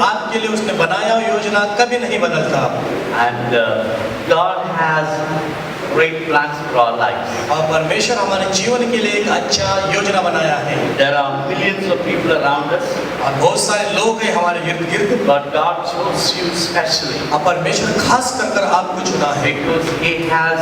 आपके लिए उसने बनाया हुआ योजना कभी नहीं बदलता। And God has great plans for our lives. और परमेश्वर हमारे जीवन के लिए एक अच्छा योजना बनाया है। There are millions of people around us, और बहुत सारे लोग हैं हमारे इर्द गिर्द, but God chose you specially और परमेश्वर खास कर आपको चुना है because He has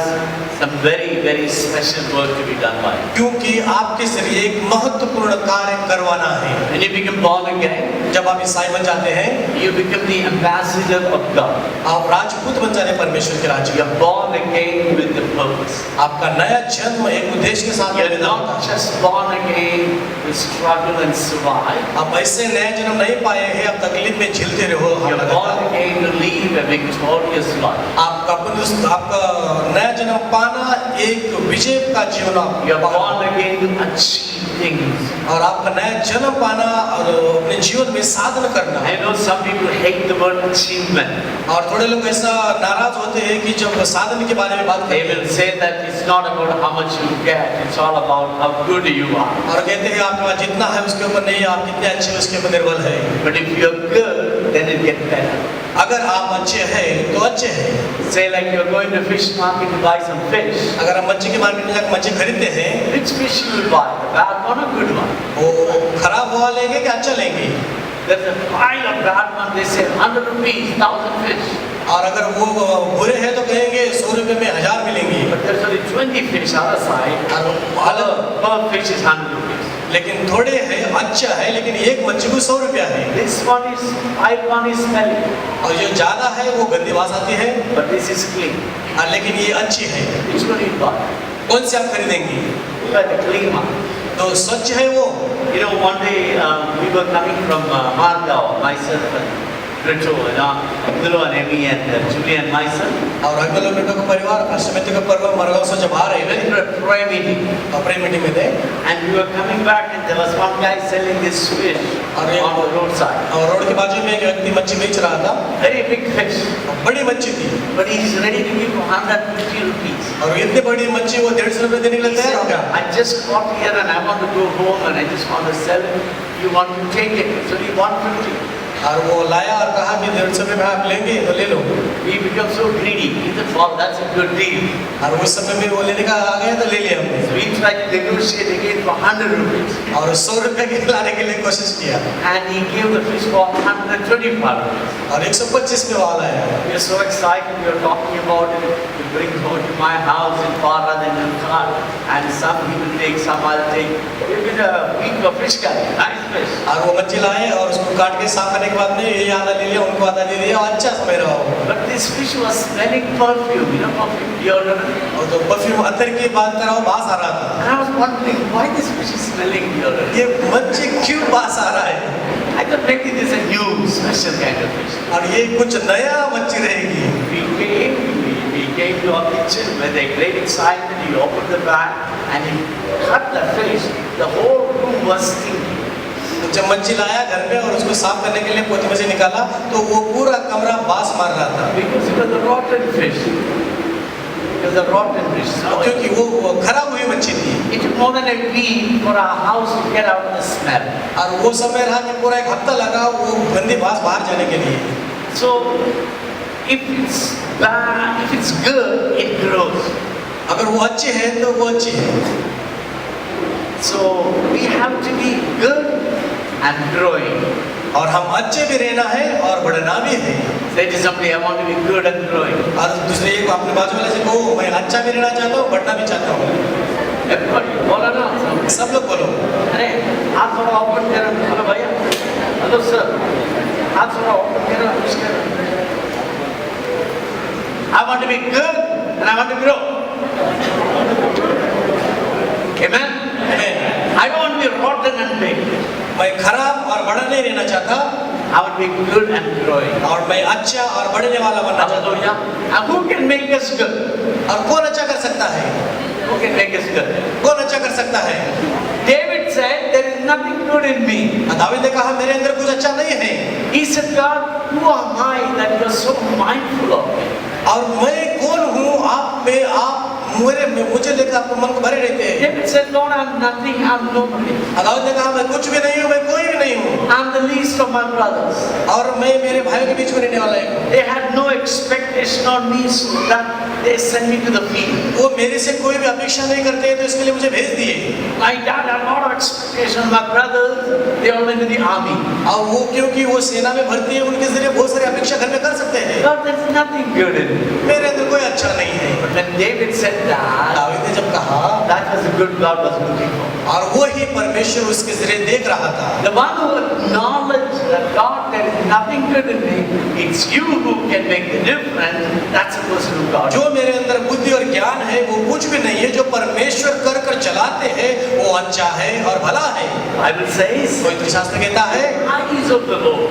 some very special work to be done by you. क्योंकि आपके जरिए एक महत्वपूर्ण कार्य करवाना है। When you become born again, जब आप ईसाई बन जाते हैं, you become the ambassador of God. आप राजपूत बन जाते हैं परमेश्वर के राज्य। You are born again with the purpose. आपका नया जन्म एक उद्देश्य के साथ You are not just born again to struggle and survive. आप ऐसे नया जन्म नहीं पाए हैं, आप तकलीफ में झेलते रहो। You are born again to live a victorious life. आपका नया जन्म पाना एक विजय का जीवन आप You are born again to achieve things. और आपका नया जन्म पाना और अपने जीवन में साधन करना। I know some people hate the word achievement. और थोड़े लोग ऐसा नाराज होते हैं कि जब साधन के बारे में बात They करते will say that it's not about how much you get, it's all about how good you are. और कहते हैं आपके पास जितना है उसके ऊपर नहीं, आप कितने अच्छे हैं उसके ऊपर निर्भर है। But if you're good, then it gets better. अगर आप अच्छे हैं तो अच्छे हैं। Say like you're going to fish market to buy some fish. अगर हम मच्छी की मार्केट में जाकर मच्छी खरीदते हैं, Which fish you will buy? The bad one or good one? वो खराब हुआ लेंगे कि अच्छा लेंगे? There's a pile of bad one. They say 100 rupees, 1,000 fish. और अगर वो बुरे हैं तो कहेंगे 100 रुपए में 1000 मिलेंगे। But there's only 20 fish other side. और Per fish is 100 rupees. लेकिन थोड़े है अच्छा है, लेकिन एक मच्छी को 100 रुपया है। This one is, pile one is smelly. और जो ज्यादा है वो गंदी आवाज आती है, But this is clean. और लेकिन ये अच्छी है। Which one you buy? कौन से आप खरीदेंगे? You buy the clean one. तो स्वच्छ है वो। You know, one day we were coming from Margao, myself and Rito, Abdullah and Amy and Julie and myself. और अगले बेटों का परिवार अष्टमी का पर्व मरगांव से जब आ रहे We थे, went to a prayer meeting prayer meeting में थे, and we were coming back and there was one guy selling this fish on the roadside. और रोड के बाजू में एक व्यक्ति मच्छी बेच रहा था। Very big fish, बड़ी मच्छी थी, but he is ready to give 150 rupees. और इतनी बड़ी मच्छी वो 150 रुपए देने के He लिए तैयार हो said, गया। I just got here and I want to go home and I just want to sell it. You want to take it? So he 150. और वो लाया और कहा कि 150 रुपए में आप लेंगे तो ले लो। We become so greedy. He said, "Wow, that's a good deal." और उस समय में वो लेने का आ गया तो ले लिया हमने। So we tried to negotiate again for 100 rupees. और 100 रुपए के लाने के लिए कोशिश किया, And he gave the fish for 125 rupees. और 125 में वाला है। We are so excited. We are talking about it. We bring it home to my house in Farad in the car. And some he will take, some I'll take. We've been a week of fish curry. Nice fish. और वो मच्छी लाए और उसको काट के साफ करने के बाद में ये आधा ले लिया, उनको आधा दे दिया, और अच्छा समय रहा वो। But this fish was smelling perfume, perfume, deodorant. और तो परफ्यूम अतर की बात कर रहा हूँ, बास आ रहा था। And I was wondering why this fish is smelling deodorant. ये मच्छी क्यों बास आ रहा है? I thought maybe this is a new special kind of fish. और ये कुछ नया मच्छी रहेगी। We came to our kitchen with a great excitement. He opened the bag and he cut the fish. The whole room was stinking. जब मच्छी लाया घर पे और उसको साफ करने के लिए पोते में से निकाला तो वो पूरा कमरा बास मार रहा था, Because it was a rotten fish. It was a rotten fish. So क्योंकि वो खराब हुई मच्छी थी। it took more than a week for our house to get out of the smell. और वो समय रहा कि पूरा एक हफ्ता लगा वो गंदी बास बाहर जाने के लिए। So if it's bad, if it's good, it grows. अगर वो अच्छी है तो वो अच्छी है। So we have to be good and growing. और हम अच्छे भी रहना है और बढ़ना भी है। Say to somebody, I want to be good and growing. और दूसरे एक अपने बाजू वाले से कहो, मैं अच्छा भी रहना चाहता हूँ, बढ़ना भी चाहता हूँ। Everybody, बोलो ना। सब लोग बोलो। अरे हाथ थोड़ा ओपन करो, हेलो भैया, हेलो सर, हाथ थोड़ा ओपन करो, उसके I want to be good and I want to grow. Amen? I don't want to be rotten and big. मैं खराब और बड़ा नहीं रहना चाहता, I want to be good and growing. और मैं अच्छा और बढ़ने वाला बनना चाहता हूँ। Hallelujah. And who can make us good? और कौन अच्छा कर सकता है? Who can make us good? कौन अच्छा कर सकता है? David said, there is nothing good in me. David ने कहा मेरे अंदर कुछ अच्छा नहीं है। He said, God, who am I that you are so mindful of me? और मैं कौन हूँ आप में आप मुझे लेकर आपको मन को भरे रहते हैं। David said, Lord, I'm nothing, I'm nobody. Dawood ने कहा मैं कुछ भी नहीं हूँ, मैं कोई भी नहीं हूँ I'm the least of my brothers. और मैं मेरे भाइयों के बीच में रहने वाला हूँ। They had no expectation on me, so that they sent me to the field. वो मेरे से कोई भी अपेक्षा नहीं करते हैं, तो इसके लिए मुझे भेज दिए। My dad had a lot of expectation on my brothers. They all went to the army. और वो क्योंकि वो सेना में भर्ती है, उनके जरिए बहुत सारी अपेक्षा घर में कर सकते हैं। Lord, there's nothing good in it. मेरे अंदर कोई अच्छा नहीं है। But when David said that, Dawood ने जब कहा, that was the good God was looking for. और वो ही परमेश्वर उसके जरिए देख रहा था। The one who acknowledged that God, there is nothing good in me, it's you who can make the difference, that's the person who God. जो मेरे अंदर बुद्धि और ज्ञान है वो कुछ भी नहीं है, जो परमेश्वर कर कर चलाते हैं वो अच्छा है और भला है। Bible says, पवित्र शास्त्र कहता है, eyes of the Lord,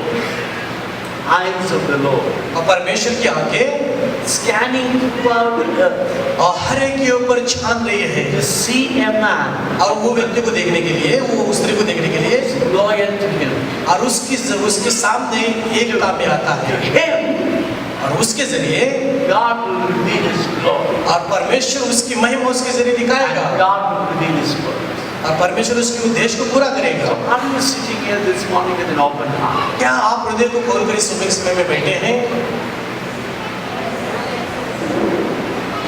eyes of the Lord, और परमेश्वर की आंखें scanning throughout the earth और हर एक के ऊपर छान रही है, to see a man और वो व्यक्ति को देखने के लिए, वो स्त्री को देखने के लिए, loyal to him. और उसके सामने एकता में आता To है, him, और उसके जरिए God will reveal His glory. और परमेश्वर उसकी महिमा उसके जरिए दिखाएगा, And God will reveal His purpose. और परमेश्वर उसके उद्देश्य को पूरा करेगा। So are you sitting here this morning with an open heart? क्या आप हृदय को खोलकर इस सुबह के समय में बैठे हैं?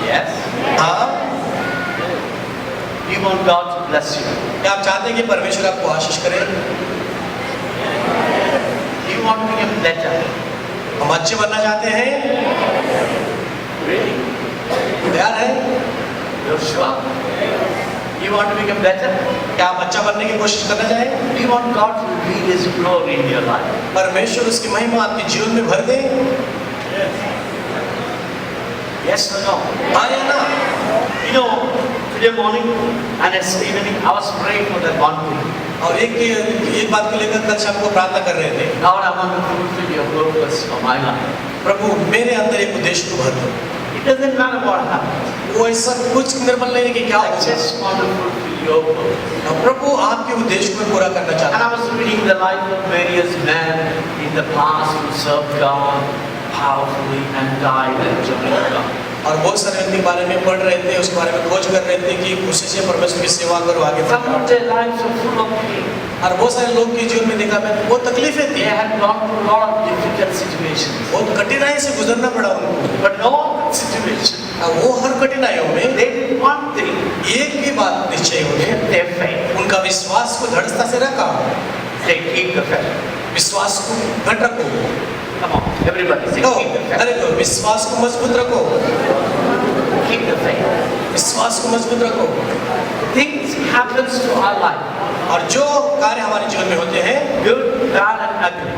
Yes. हाँ, You want God to bless you. क्या आप चाहते हैं कि परमेश्वर आपको आशीष करे? You want to become better. हम अच्छे बनना चाहते हैं? Really? तैयार है? You're sure? You want to become better? क्या आप अच्छा बनने की कोशिश करना चाहें? Do you want God to reveal His glory in your life? परमेश्वर उसकी महिमा आपके जीवन में भर दे? Yes or no? हाँ या ना? You know, today morning and yesterday evening, I was praying for that one thing. और एक बात को लेकर कल शाम को प्रार्थना कर रहे थे, God, I want to fulfill your purpose for my life. प्रभु मेरे अंदर एक उद्देश्य को भर दो। It doesn't matter what happens. वो ऐसा कुछ निर्मल नहीं है कि क्या I हो, just want to fulfill your purpose. प्रभु आपके उद्देश्य को पूरा करना And चाहता I was reading the life of various men in the past who served God powerfully and died and joined God. और बहुत सारे व्यक्ति के बारे में पढ़ रहे थे, उसके बारे में खोज कर रहे थे कि खुशी से परमेश्वर की सेवा करो आगे Some बढ़ो। of their lives were full of pain. और बहुत सारे लोग के जीवन में देखा मैं बहुत तकलीफें They थी, had gone through a lot of difficult situations. बहुत कठिनाई से गुजरना पड़ा उनको। But in all that situation, और वो हर कठिनाइयों में they did one thing, एक ही बात निश्चय हो गई, kept their faith. उनका विश्वास को दृढ़ता से रखा। They keep the faith. विश्वास को घट रखो, Come on, everybody say तो keep the faith. अरे तो विश्वास को मजबूत रखो, Keep the faith. विश्वास को मजबूत रखो। Things happens to our life, और जो कार्य हमारे जीवन में होते हैं, good, bad and ugly.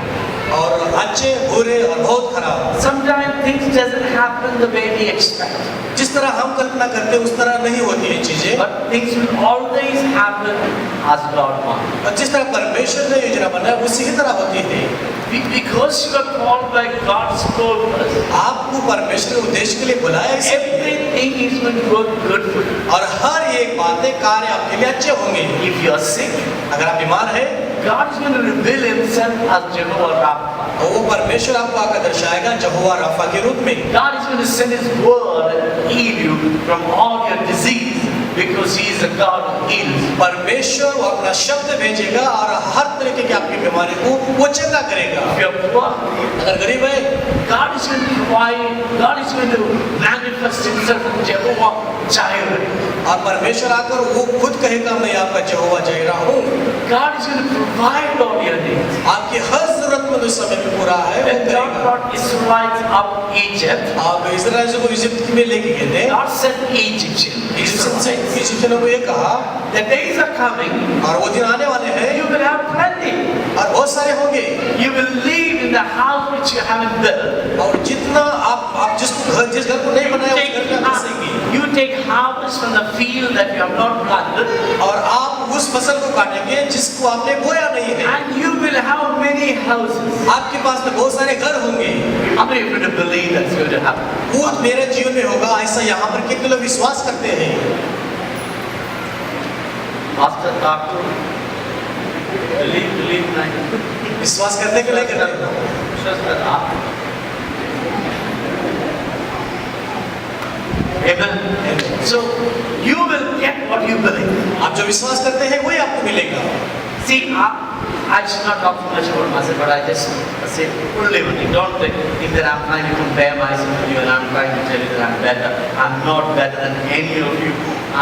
और अच्छे बुरे और बहुत खराब, Sometimes things doesn't happen the way we expect. जिस तरह हम कल्पना करते हैं उस तरह नहीं होती है चीजें, But things will always happen as God wants. और जिस तरह परमेश्वर ने योजना बनाया उसी की तरह होती है। Because you are called by God's purpose, आपको परमेश्वर के उद्देश्य के लिए बुलाया इसलिए, everything is going to work good for you. और हर एक बातें कार्य आपके लिए अच्छे होंगे। If you are sick, अगर आप बीमार हैं, God is going to reveal Himself as Jehovah Rapha. और वो परमेश्वर आपको आकर दर्शाएगा यहोवा राफा के रूप में। God is going to send His word and heal you from all your disease because He is a God who heals. परमेश्वर वो अपना शब्द भेजेगा और हर तरीके की आपकी बीमारी को वो चंगा करेगा। If you are poor, अगर गरीब है, God is going to provide, God is going to manifest Himself as Jehovah Jireh. और परमेश्वर आकर वो खुद कहेगा मैं आपका यहोवा जायरा हूँ। God is going to provide all your needs. आपकी हर जरूरत उस समय पे पूरा है वो When God करेगा। brought Israelites out Egypt, आप इस्राएलियों को इजिप्ट में लेके गए थे, God sent Egyptians. इजिप्शियनों को ये कहा The days are coming, और वो दिन आने वाले हैं you will have plenty. और बहुत सारे होंगे, You will live in the house which you haven't built. और जितना आप जिस घर को नहीं बनाया उस घर में आप बसेंगे, You take harvest from the field that you have not planted, और आप उस फसल को काटेंगे जिसको आपने बोया नहीं है। and you will have many houses. आपके पास में बहुत सारे घर होंगे। How many of you to believe that's going to happen? वो मेरे जीवन में होगा ऐसा, यहाँ पर कितने लोग विश्वास करते हैं? Pastor Thakur, believe नहीं. विश्वास करते कि नहीं करते? विश्वास करना. Amen. So you will get what you believe. आप जो विश्वास करते हैं वही आपको मिलेगा। See, I should not talk too much about myself, but I just say only one thing. Don't think that I'm trying to compare myself with you and I'm trying to tell you that I'm better. I'm not better than any of you.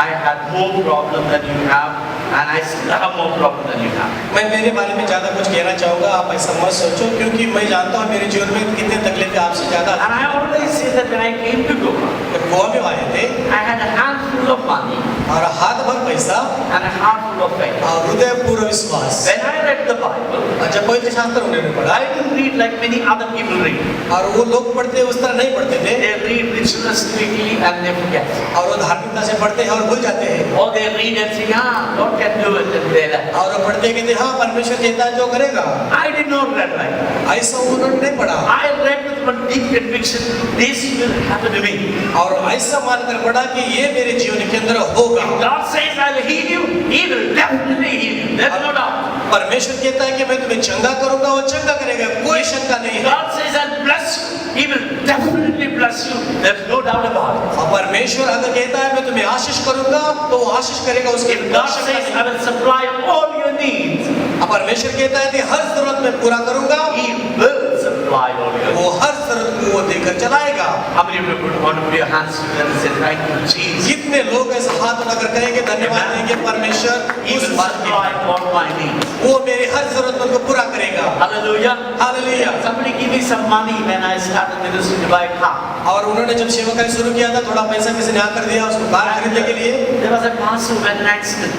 I had more problem than you have, and I still have more problem than you have. मैं मेरे बारे में ज़्यादा कुछ कहना चाहूँगा, आप ऐसा मत सोचो, क्योंकि मैं जानता हूँ मेरे जीवन में कितने तकलीफें आपसे ज़्यादा। And I always say that when I came to Goa, जब गोवा में आए थे I had a handful of money और हाथ भर पैसा and a handful of faith. और हृदय पूर्ण विश्वास। When I read the Bible, और जब पवित्र शास्त्र उन्होंने पढ़ा I didn't read like many other people read. और वो लोग पढ़ते उस तरह नहीं पढ़ते थे, They read ritualistically and they forget. और वो धार्मिकता से पढ़ते हैं और भूल जाते हैं, Or they read and say, ah, God can do it and they like. और वो पढ़ते कहते हाँ परमेश्वर देता है जो करेगा। I did not read like that. ऐसा उन्होंने नहीं पढ़ा I read with one deep conviction, this will happen to me. और ऐसा मानकर पढ़ा कि ये मेरे जीवन के अंदर होगा। God says I'll heal you, He will definitely heal you. There's no doubt. परमेश्वर कहता है कि मैं तुम्हें चंगा करूंगा, वो चंगा करेगा, कोई शंका नहीं है। God says I'll bless you, He will definitely bless you. There's no doubt about it. और परमेश्वर अगर कहता है मैं तुम्हें आशीष करूंगा तो वो आशीष करेगा, उसकी If कोई God शंका says नहीं I will supply all your needs, है। परमेश्वर कहता है कि हर जरूरत में पूरा करूंगा, He will supply all your वो needs. हर जरूरत को वो देकर चलाएगा। How many of you want to put your hands together and say thank you, Jesus? कितने लोग ऐसे हाथ उठाकर कहेंगे धन्यवाद देंगे परमेश्वर He उस will बात की, supply all my needs. वो मेरी हर जरूरत को पूरा करेगा। Hallelujah. Hallelujah. Somebody give me some money when I started ministry to buy a car. और उन्होंने जब सेवा कार्य शुरू किया था थोड़ा पैसा किसी ने आकर दिया उसको कार खरीदने के लिए। There was a pastor who had an accident.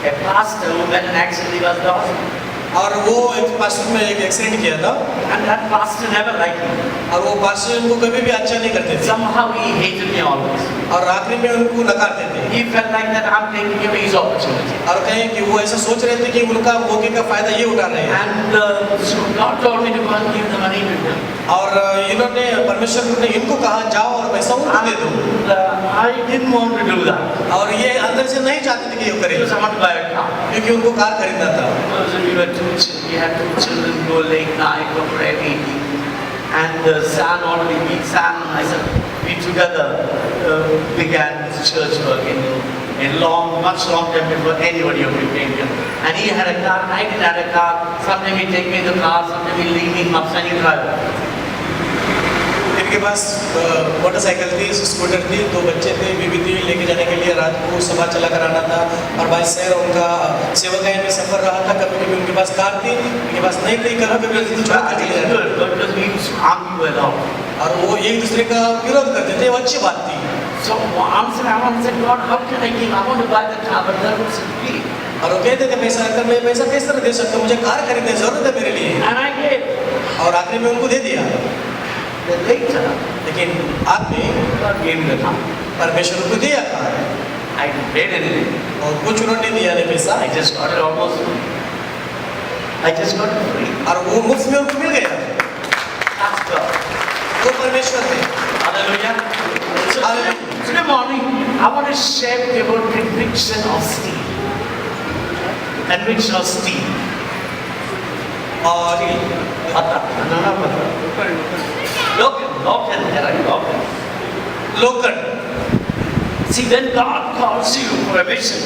A pastor who had an accident, he was lost. और वो एक पास्टर में एक एक्सीडेंट किया था And that pastor never liked me. और वो पास्टर उनको कभी भी अच्छा नहीं करते थे Somehow he hated me always. और आखिरी में उनको नकारते थे He felt like that I'm taking away his opportunity. और कहें कि वो ऐसा सोच रहे थे कि उनका मौके का फायदा ये उठा रहे हैं। And so God told me to go and give the money to him. और इन्होंने परमेश्वर ने इनको कहा जाओ और पैसा उनको दे दो And I didn't want to do that. और ये अंदर से नहीं चाहते थे कि ये करे Because I want to buy a car. क्योंकि उनको कार खरीदना था। Because we had two children go late night for prayer meeting. And San already beat San and I said, we together began this church work in much long time before anybody of you came here. And he had a car, I didn't have a car. Sometimes he take me in the car, sometimes he leave me in Mapsani drive. इनके पास motorcycle थी, scooter थी, दो बच्चे थे, बीवी थी, लेके जाने के लिए रात को सभा चला कर आना था और भाई शहर उनका सेवकाई में सफर रहा था। कभी कभी उनके पास कार थी, उनके पास नहीं थी, कभी कभी छोड़ कर चले जाते Because we used to argue a lot. और वो एक दूसरे का विरोध करते थे, वो अच्छी बात थी। So I said, God, how can I give? I want to buy the car, but that was free. और वो कहते थे पैसा अगर मैं पैसा किस तरह दे सकता हूँ, मुझे कार खरीदने की जरूरत है मेरे लिए। And I gave. और आखिरी में उनको दे दिया। Then later, लेकिन आदमी God gave me the car. परमेश्वर को दिया car I didn't pay anything. और कुछ उन्होंने दिया नहीं पैसा I just got it almost free. I just got it free. और वो मुफ्त में उनको मिल गया। That's God. वो परमेश्वर थे। Hallelujah. So today morning, I want to share with you about conviction of Steve. Conviction of Steve. और लोकन See, when God calls you for a mission,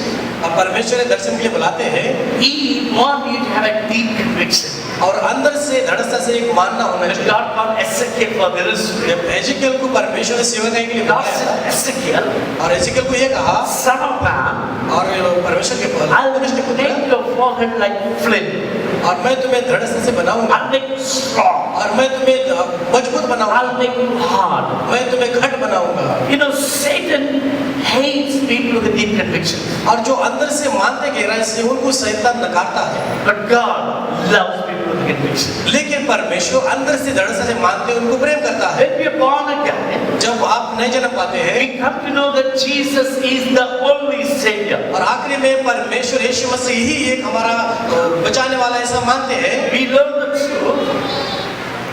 अब परमेश्वर दर्शन के लिए बुलाते हैं He wants you to have a deep conviction. और अंदर से धड़सा से एक मानना होना When चाहिए। God called Ezekiel for ministry, जब एजिकल को परमेश्वर ने सेवकाई के लिए God बुलाया said, Ezekiel, और एजिकल को ये कहा son of man, और परमेश्वर के I'll मनुष्य के make पुत्र your forehead like flint. और मैं तुम्हें धड़सा से बनाऊंगा I'll make you strong. और मैं तुम्हें मजबूत बनाऊंगा, I'll make you hard. मैं तुम्हें घट बनाऊंगा। You know, Satan hates people with a deep conviction. और जो अंदर से मानते गहराई से उनको शैतान नकारता है, But God loves people with conviction. लेकिन परमेश्वर अंदर से धड़सा से मानते हैं, उनको प्रेम करता है। When we are born again, जब आप नए जन्म पाते हैं we come to know that Jesus is the only Savior. और आखिरी में परमेश्वर यीशु मसीह ही एक हमारा बचाने वाला ऐसा मानते हैं We learn the truth.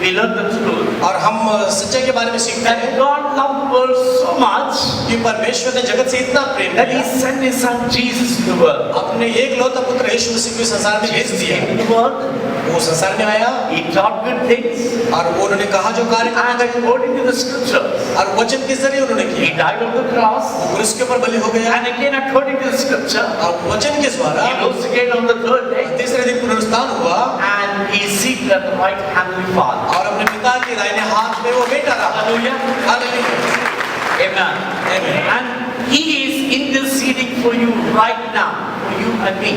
We learn the truth. और हम सच्चाई के बारे में सीखते That हैं God loved the world so much कि परमेश्वर ने जगत से इतना प्रेम that He किया, sent His Son Jesus to the world. अपने एक लौता पुत्र यीशु मसीह को संसार में भेज Jesus दिया। came to the world. वो वो संसार में आया He taught good things. और वो उन्होंने कहा जो कार्य करना And according to the scriptures, और वचन के जरिए उन्होंने He किया। died on the cross. वो क्रूस के ऊपर बलि हो गया And again, according to the scripture, और वचन के द्वारा He rose again on the third day. तीसरे दिन पुनरुत्थान हुआ And He is seated at the right hand of the Father. और अपने पिता के दाहिने हाथ में वो बैठा रहा। Hallelujah. Hallelujah. Amen. Amen. And He is interceding for you right now, for you and me.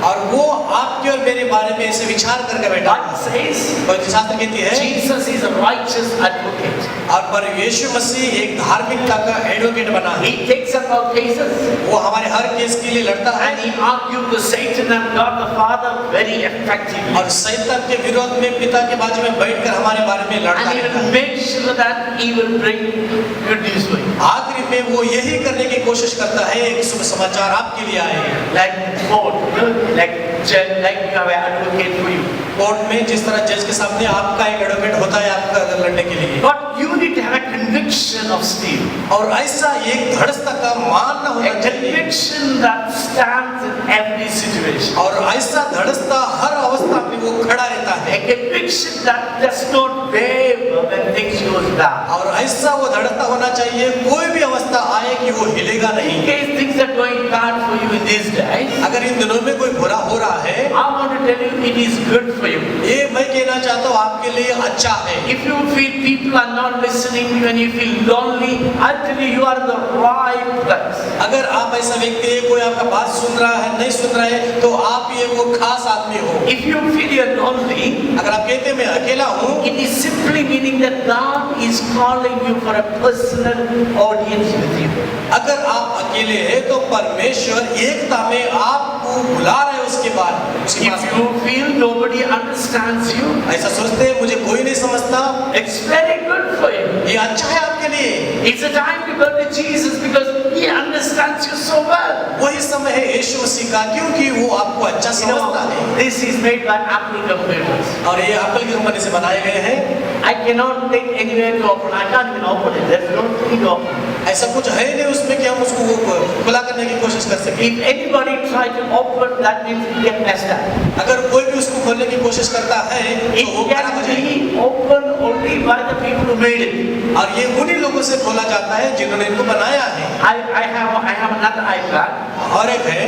और वो आपके और मेरे बारे में ऐसे विचार करके बैठा। Bible says पवित्र शास्त्र कहती है Jesus is a righteous advocate. और पर यीशु मसीह एक धार्मिकता का एडवोकेट बना है। He takes up our cases वो हमारे हर केस के लिए लड़ता है and He argued with Satan and God the Father very effectively. और शैतान के विरोध में पिता के बाजू में बैठकर हमारे बारे में लड़ता And He रहता will है। make sure that He will bring good news for you. आखिरी में वो यही करने की कोशिश करता है एक शुभ समाचार आपके लिए आए। Like court, like judge, like you have an advocate for you. Court में जिस तरह जज के सामने आपका एक एडवोकेट होता है आपका लड़ने के लिए But you need to have a conviction of steel. और ऐसा एक धड़स्ता का मानना होना A चाहिए conviction that stands in every situation. और ऐसा धड़स्ता हर अवस्था में वो खड़ा रहता है A conviction that does not waver when things goes down. और ऐसा वो धड़स्ता होना चाहिए कोई भी अवस्था आए कि वो हिलेगा In नहीं। case things are going bad for you in these days, अगर इन दिनों में कोई बुरा हो रहा है I want to tell you it is good for you. ये मैं कहना चाहता हूँ आपके लिए अच्छा है। If you feel people are not listening to you and you feel lonely, I tell you, you are in the right place. अगर आप ऐसा व्यक्ति है कोई आपका बात सुन रहा है नहीं सुन रहा है तो आप ये वो खास आदमी हो। If you feel you're lonely, अगर आप कहते हैं मैं अकेला हूँ it is simply meaning that God is calling you for a personal audience with you. अगर आप अकेले हैं तो परमेश्वर एकता में आपको बुला रहा है उसके बाद उसके पास। If you feel nobody understands you, ऐसा सोचते हैं मुझे कोई नहीं समझता it's very good for you. ये अच्छा है आपके लिए। It's a time to go to Jesus because He understands you so well. वही समय है यीशु मसीह का क्योंकि वो आपको अच्छा You समझता है know, this is made by Apple computers. और ये एप्पल की कंपनी से बनाए गए हैं। I cannot take anywhere to open. I can't even open it. There's no key to open. ऐसा कुछ है नहीं उसमें कि हम उसको वो खुला करने की कोशिश कर सकें। If anybody try to open, that means it get messed up. अगर कोई भी उसको खोलने की कोशिश करता है तो It वो खराब हो can जाएगी। be opened only by the people who made it. और ये उन्हीं लोगों से खोला जाता है जिन्होंने इनको बनाया है। I have another iPad, और एक है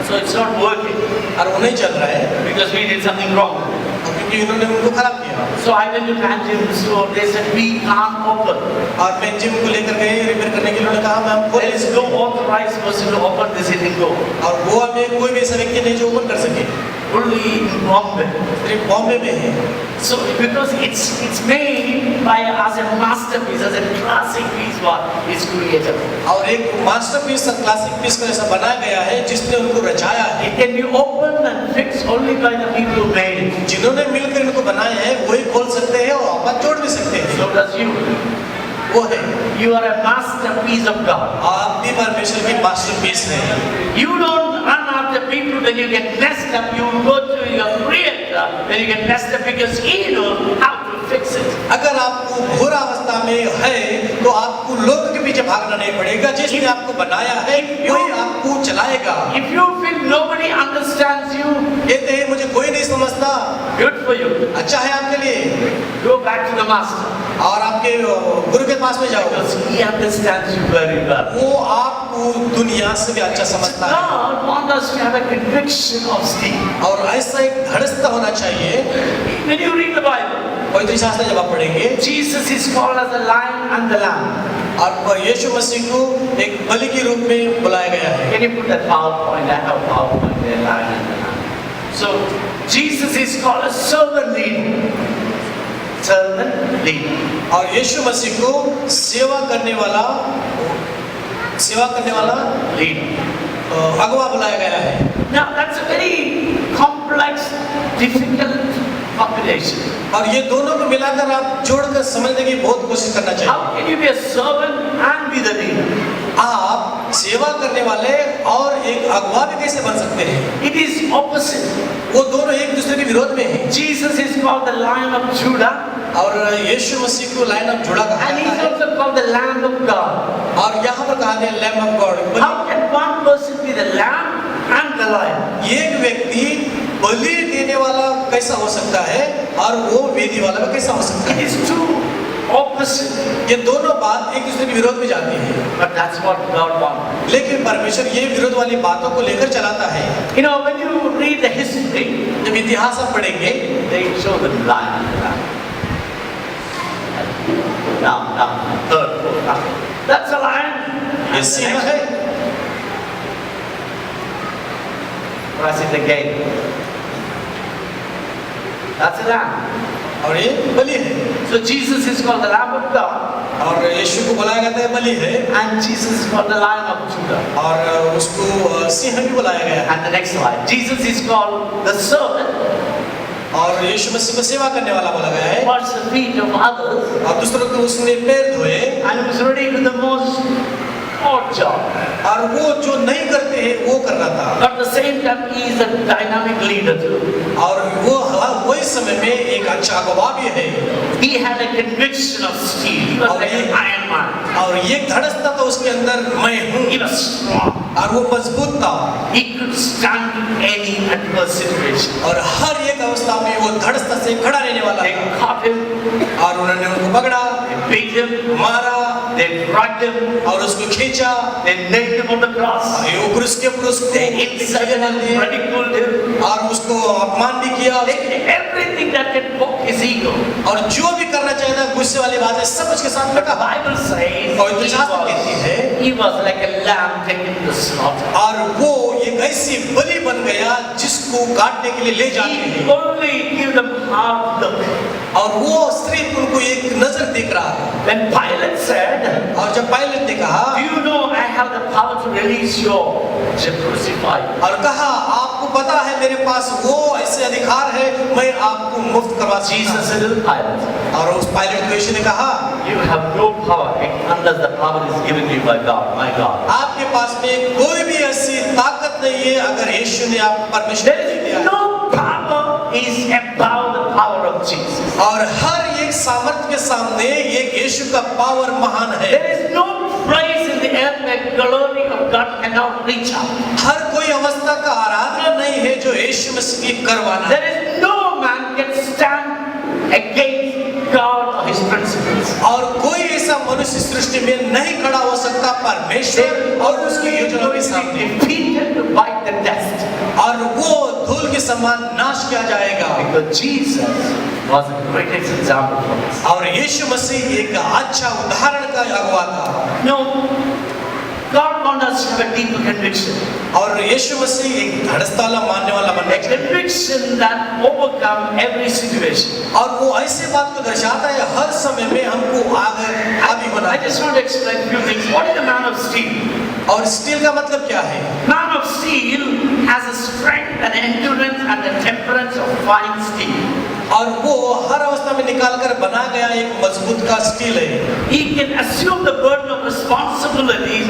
so it's not working और वो नहीं चल रहा है because we did something wrong. क्योंकि इन्होंने उनको खराब किया। So I went to Panjim store. They said we can't open. और पेंजिम को लेकर गए रिपेयर करने के लिए उन्होंने कहा मैं हम खोल There नहीं is सकते। no authorized person to open this in Go. और गोवा में कोई भी ऐसा व्यक्ति नहीं जो ओपन कर सके, Only in Bombay. सिर्फ बॉम्बे में है। So because it's made by as a masterpiece, as a classic piece what is created. और एक मास्टरपीस क्लासिक पीस का ऐसा बनाया गया है जिसने उनको रचाया है। It can be opened and fixed only by the people who made it. जिन्होंने मिलकर इनको बनाया है वही खोल सकते हैं और वापस जोड़ भी सकते हैं। So does you. वो है You are a masterpiece of God. आप भी परमेश्वर की मास्टरपीस हैं। You don't run after people when you get messed up. You go to your creator when you get messed up because he knows how to fix it. अगर आपको बुरा अवस्था में है तो आपको लोगों के पीछे भागना नहीं पड़ेगा, जिसने आपको बनाया है वही आपको चलाएगा। If you feel nobody understands you, कहते हैं मुझे कोई नहीं समझता, good for you. अच्छा है आपके लिए। Go back to the master और आपके गुरु के पास में जाओ, because he understands you very well. वो आपको दुनिया से भी अच्छा समझता है। God wants us to have a conviction of steel. और ऐसा एक धड़स्ता होना चाहिए। When you read the Bible, पवित्र शास्त्र जब आप पढ़ेंगे Jesus is called as the lion and the lamb. और यीशु मसीह को एक बलि के रूप में बुलाया गया है। Can you put that PowerPoint? I have PowerPoint there, lion and the lamb. So Jesus is called a servant leader. Servant leader. और यीशु मसीह को सेवा करने वाला Leader. अगवा बुलाया गया है। Now that's a very complex, difficult population. और ये दोनों को मिलाकर आप जोड़कर समझने की बहुत कोशिश करना चाहिए। How can you be a servant and be the leader? आप सेवा करने वाले और एक अगवा भी कैसे बन सकते हैं? It is opposite. वो दोनों एक दूसरे के विरोध में हैं। Jesus is called the Lion of Judah, और यीशु मसीह को लाइन ऑफ जुड़ा कहा and जाता he's है। also called the Lamb of God. और यहाँ पर कहा गया lamb of God. How can one person be the lamb and the lion. एक व्यक्ति बलि देने वाला कैसा हो सकता है और वो वेदी वाला कैसा हो सकता It है? is two opposite. ये दोनों बात एक दूसरे के विरोध में जाती है, But that's what God wants. लेकिन परमेश्वर ये विरोध वाली बातों को लेकर चलाता है। You know, when you read the history, जब इतिहास आप पढ़ेंगे they show the lion. Now, third, fourth. Now. That's a lion. ये And the सिंह next है, press it again. That's a lamb. और ये बलि है, So Jesus is called the Lamb of God, और यीशु को बुलाया जाता है बलि है, and Jesus is called the Lion of Judah. और उसको सिंह भी बुलाया गया है। And the next slide, Jesus is called the servant, और यीशु मसीह को सेवा करने वाला बोला गया है, washed the feet of others, और दूसरों को उसने पैर धोए, and was ready to the most odd job. और वो जो नहीं करते हैं वो कर रहा था, But at the same time, he is a dynamic leader too. और वो वही समय में एक अच्छा अगुवा भी है, He had a conviction of steel. He was like an iron man. और ये धड़सता था उसके अंदर, मैं हूँ, He was strong. और वो मजबूत था, He could stand any adverse situation. और हर एक अवस्था में वो धड़सता से खड़ा रहने वाला They था, caught him, और उन्होंने उनको पकड़ा, they beat him, मारा, they dragged him, और उसको खींचा, they nailed him on the cross, वो क्रूस के ऊपर उसको they insulted him, ridiculed him, और उसको अपमान भी किया, they did everything that can poke his ego. और जो भी करना चाहिए था गुस्से वाली बात है सब उसके साथ The लगा, Bible says और तो शास्त्र कहती है, he was like a lamb taken to the slaughter. और वो एक ऐसी बलि बन गया जिसको काटने के लिए ले जाते He हैं, only gave them half look. और वो सिर्फ उनको एक नजर देख रहा था, When Pilate said, और जब पायलट ने कहा, "Do you know I have the power to release your crucified?" और कहा आपको पता है मेरे पास वो ऐसे अधिकार है, मैं आपको मुफ्त करवा सकता Jesus said to the Pilate, हूं। और उस पायलट को यीशु ने कहा, "You have no power unless the power is given you by God, my God." आपके पास में कोई भी ऐसी ताकत नहीं है अगर यीशु ने आपको परमिशन There नहीं दिया is है। no power is above the power of Jesus. और हर एक सामर्थ्य के सामने एक यीशु का पावर महान है। There is no place in the earth where glory of God cannot reach out. हर कोई अवस्था का आराधना नहीं है जो यीशु मसीह की करवाना है। There is no man can stand against God or His principles. और कोई ऐसा मनुष्य सृष्टि में नहीं खड़ा हो सकता परमेश्वर और उसकी योजनाओं के सामने, Defeated by the dust. और वो धूल के समान नाश किया जाएगा। Because Jesus was the greatest example for us. और यीशु मसीह एक अच्छा उदाहरण का अगुवा था। No, God wants us to have a deeper conviction. और यीशु मसीह एक धड़सता वाला मानने वाला बनना A चाहिए, conviction that overcome every situation. और वो ऐसे बात को दर्शाता है हर समय में हमको आगे होना I है। just want to explain a few things. What is the man of steel? और स्टील का मतलब क्या है? Man of steel has a strength and endurance and the temperance of fine steel. और वो हर अवस्था में निकाल कर बना गया एक मजबूत का स्टील है। He can assume the burden of responsibilities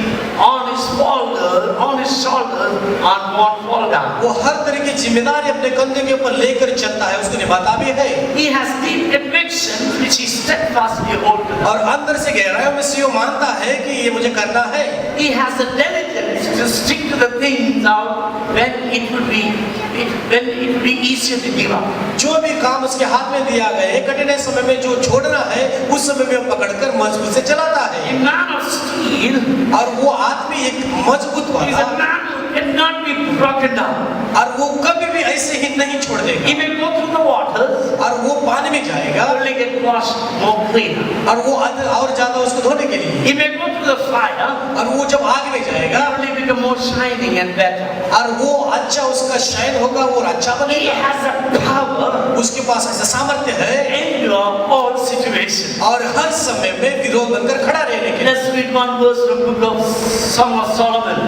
on his shoulders and won't fall down. वो हर तरह की जिम्मेदारी अपने कंधे के ऊपर लेकर चलता है, उसको निभाता भी है, He has deep convictions which he steadfastly holds to. और अंदर से गहराइयों में से वो मानता है कि ये मुझे करना है। He has a diligence to stick to the things out when it would be easier to give up. जो भी काम उसके हाथ में दिया गया है कठिन समय में जो छोड़ना है उस समय में वो पकड़कर मजबूत से चलाता है। A man of steel और वो आदमी एक मजबूत is a वाला, man who cannot be broken down. और वो कभी भी ऐसे ही नहीं छोड़ He देगा, may go through the waters, और वो पानी में जाएगा, only get washed more cleaner. और वो और ज्यादा उसको धोने के लिए, He may go through the fire, और वो जब आग में जाएगा only become more shining and better. और वो अच्छा उसका शाइन होगा, वो अच्छा He बनेगा, has a power उसके पास ऐसा सामर्थ्य है to endure all situations. और हर समय में विरोध बनकर खड़ा रहने के लिए। Let's read one verse from the book of Song of Solomon,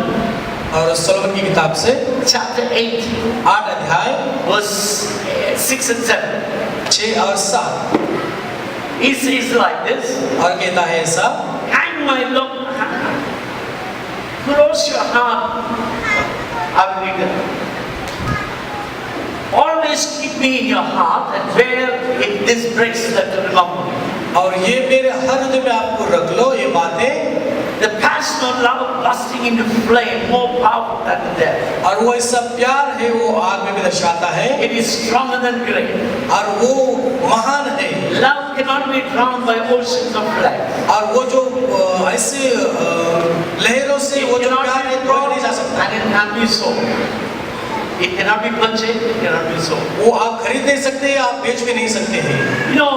और सोलोमन की किताब से chapter 8, 8 अध्याय verse 6 and 7. 6 और 7 He says like this, और कहता है ऐसा, hang my look, close your heart. I will read it. Always keep me in your heart and wear it this bracelet to remember me. और ये मेरे हर हृदय में आपको रख लो ये बातें The passion of love bursting into flame, more powerful than the death. और वो ऐसा प्यार है वो आग में भी दर्शाता है It is stronger than grain. और वो महान है Love cannot be drowned by oceans of life. और वो जो ऐसे लहरों से वो जो प्यार है कोई नहीं जा सकता And it can't be sold. It cannot be purchased, it cannot be sold. वो आप खरीद नहीं सकते आप बेच भी नहीं सकते हैं You know,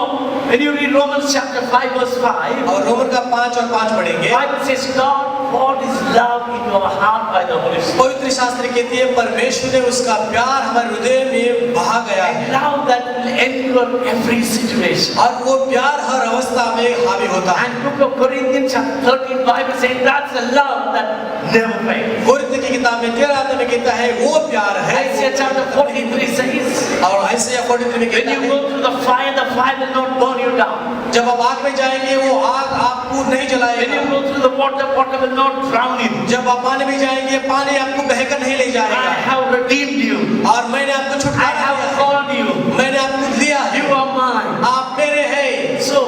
when you read Romans chapter 5 verse 5, और रोमन का 5 और 5 पढ़ेंगे Bible says God poured His love into our heart by the Holy Spirit. पवित्र शास्त्र कहती है परमेश्वर ने उसका प्यार हमारे हृदय में बहा गया And है love that will endure every situation. और वो प्यार हर अवस्था में हावी होता है And book of Corinthians chapter 13 Bible saying that's a love that never fails. Corinth की किताब में 13 अध्याय में कहता है वो प्यार है Isaiah chapter 43 says, और आइसैया 43 में when कहता you है go through the fire will not burn you down. जब आप आग में जाएंगे वो आग आपको नहीं When you जलाएगा go through the water will not drown you. जब आप पानी में जाएंगे पानी आपको बहकर नहीं ले I जाएगा have redeemed you. और मैंने आपको I छुटकारा have दिया called you. है मैंने आपको लिया है You are mine. आप मेरे हैं So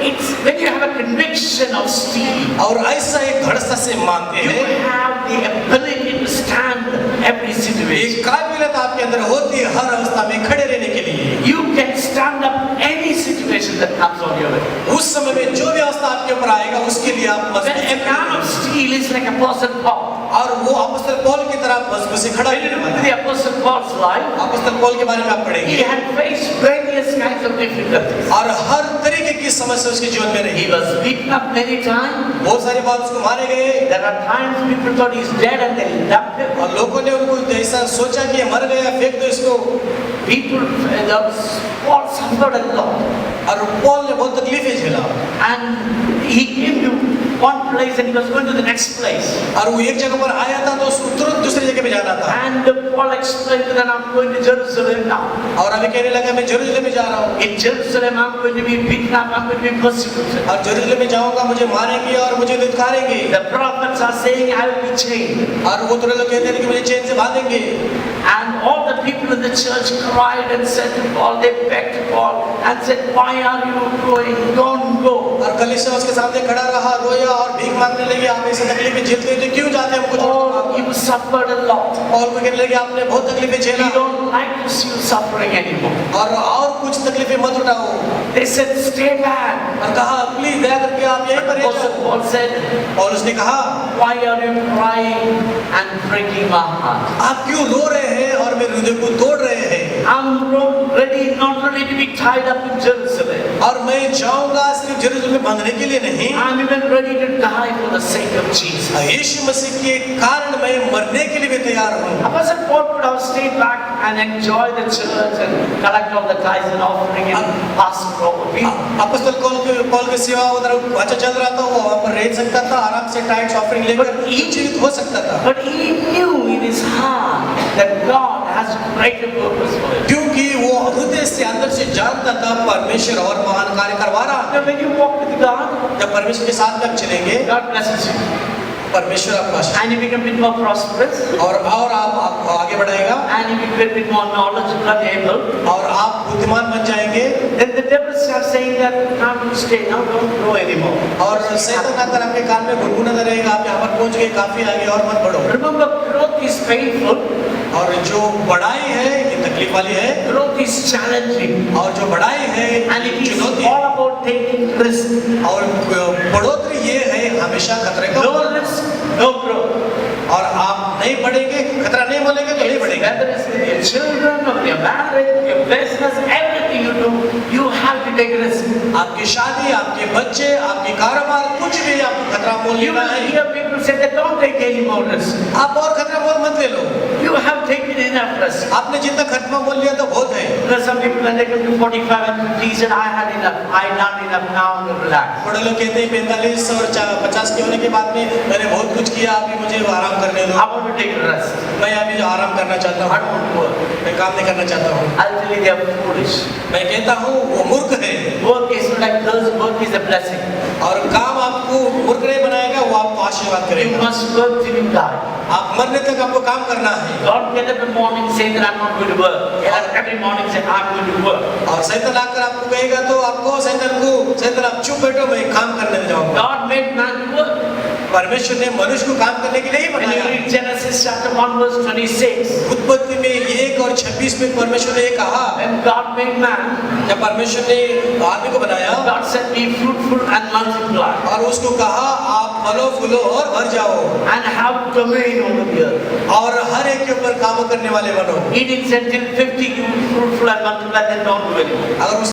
it's when you have a conviction of steel, और ऐसा एक धड़सा से मानते you हैं have the ability to stand every situation. एक काबिलियत आपके अंदर होती है हर अवस्था में खड़े रहने के लिए You can stand up any situation that comes on your way. उस समय में जो भी अवस्था आपके ऊपर आएगा उसके लिए आप When मजबूत a man of steel is like a person Paul. और वो अपॉस्टल पौल की तरह मजबूत से खड़ा When you रहने look वाला at है the apostle Paul's life, अपॉस्टल Paul के बारे में आप he पढ़ेंगे had faced various kinds of difficulties. और हर तरीके की समस्या उसके जीवन में रही He was beaten up many times. बहुत सारी बार उसको मारे गए There are times people thought he's dead and they left him. और लोगों ने उनको ऐसा सोचा कि ये मर गया फेंक दो इसको People, Paul suffered a lot. और पौल ने बहुत तकलीफें झेला And he came to one place and he was going to the next place. और वो एक जगह पर आया था तो उसको तुरंत दूसरी जगह पे जाना था And Paul explained that I'm going to Jerusalem now. और अभी कहने लगा मैं जेरूशलेम में जा रहा हूँ In Jerusalem I'm going to be beaten up, I'm going to be persecuted. और जेरूशलेम में जाऊंगा मुझे मारेंगे और मुझे लुत्कारेंगे The prophets are saying I will be chained. और वो थोड़े लोग कहते हैं कि मुझे चेन से बांधेंगे And all the people in the church cried and said to Paul, they begged Paul and said, why are you going? Don't go. और कलीसिया उसके सामने खड़ा रहा रोया और भीख मांगने लगे आप ऐसे तकलीफें झेलते हो तो क्यों जाते हैं हमको Oh, you suffered a lot. Paul को कहने लगे आपने बहुत तकलीफें We झेला don't like to see you suffering anymore. और कुछ तकलीफें मत उठाओ They said, stay back. और कहा प्लीज दया करके आप यहीं पर रह Apostle जाओ Paul said, और उसने कहा why are you crying and breaking my heart? आप क्यों रो रहे हैं और मेरे हृदय को तोड़ रहे हैं I'm ready not only to be tied up in Jerusalem. और मैं जाऊंगा सिर्फ जेरूशलेम में बांधने के लिए नहीं I'm even ready to die for the sake of Jesus. यीशु मसीह के कारण मैं मरने के लिए भी तैयार हूँ Apostle Paul could have stayed back and enjoyed the church and collect all the tithes and offering and pastor over people. अपॉस्टल Paul की सेवा उधर अच्छा चल रहा था वो वहाँ पर रह सकता था आराम से टाइट्स ऑफरिंग लेकर जीवित हो सकता था But he knew in his heart that God has greater purpose for him. क्योंकि वो हृदय से अंदर से जानता था परमेश्वर और महान कार्य करवा रहा है Now when you walk with God, जब परमेश्वर के साथ में आप चलेंगे God blesses you. परमेश्वर आपको आशीष And you become a bit more prosperous. और आप आगे बढ़ाएगा And you become a bit more knowledgeable and able. और आप बुद्धिमान बन जाएंगे Then the devil starts saying that now you stay, now don't grow anymore. और शैतान आकर आपके कान में गुनगुनाता रहेगा आप यहाँ पर पहुँच गए काफी आगे और मत बढ़ो Remember, growth is painful. और जो बढ़ाई है ये तकलीफ वाली है Growth is challenging. और जो बढ़ाई है And it is चुनौती है all about taking risk. और बढ़ोतरी ये है हमेशा खतरे का No risk, no growth. और आप नहीं बढ़ेंगे खतरा नहीं बोलेंगे तो नहीं बढ़ेगा Whether it's with your children or your marriage, your business, everything you do, you have to take risk. आपकी शादी आपके बच्चे आपकी कारोबार कुछ भी आपको खतरा मोल You लेना will है hear people say that don't take any more risk. आप और खतरा मोल मत ले लो You have taken enough risk. आपने जितना खतरा मोल लिया तो बहुत है There are some people when they come to 45 and 50 said I had enough, I done enough, now I'm going to relax. बड़े लोग कहते हैं 45 और 50 के होने के बाद में मैंने बहुत कुछ किया अभी मुझे आराम करने दो I want to take a rest. मैं अभी जो आराम करना चाहता I हूँ don't want to work. मैं काम नहीं करना चाहता हूँ I'll tell you they are foolish. मैं कहता हूँ वो मूर्ख है Work is not like girls, work is a blessing. और काम आपको मूर्ख नहीं बनाएगा वो आपको आशीर्वाद You करेगा must work till you die. आप मरने तक आपको काम करना है Don't get up in the morning saying that I'm not going to work. Get up every morning saying I'm going to work. और शैतान आकर आपको कहेगा तो आपको शैतान आप चुप बैठो मैं काम करने जाऊंगा God made man to work. परमेश्वर ने मनुष्य को काम करने के लिए ही When you बनाया। read Genesis chapter 1 verse 26, उत्पत्ति में 1 और 26 में परमेश्वर ने ये कहा, when God made man, जब परमेश्वर ने आदमी को बनाया God said, be fruitful and multiply और उसको कहा आप फलो फूलो और भर जाओ and have dominion over the earth. और हर एक के ऊपर काम करने वाले बनो। He didn't say till 50 you be fruitful and multiply, then don't do anymore. अगर उस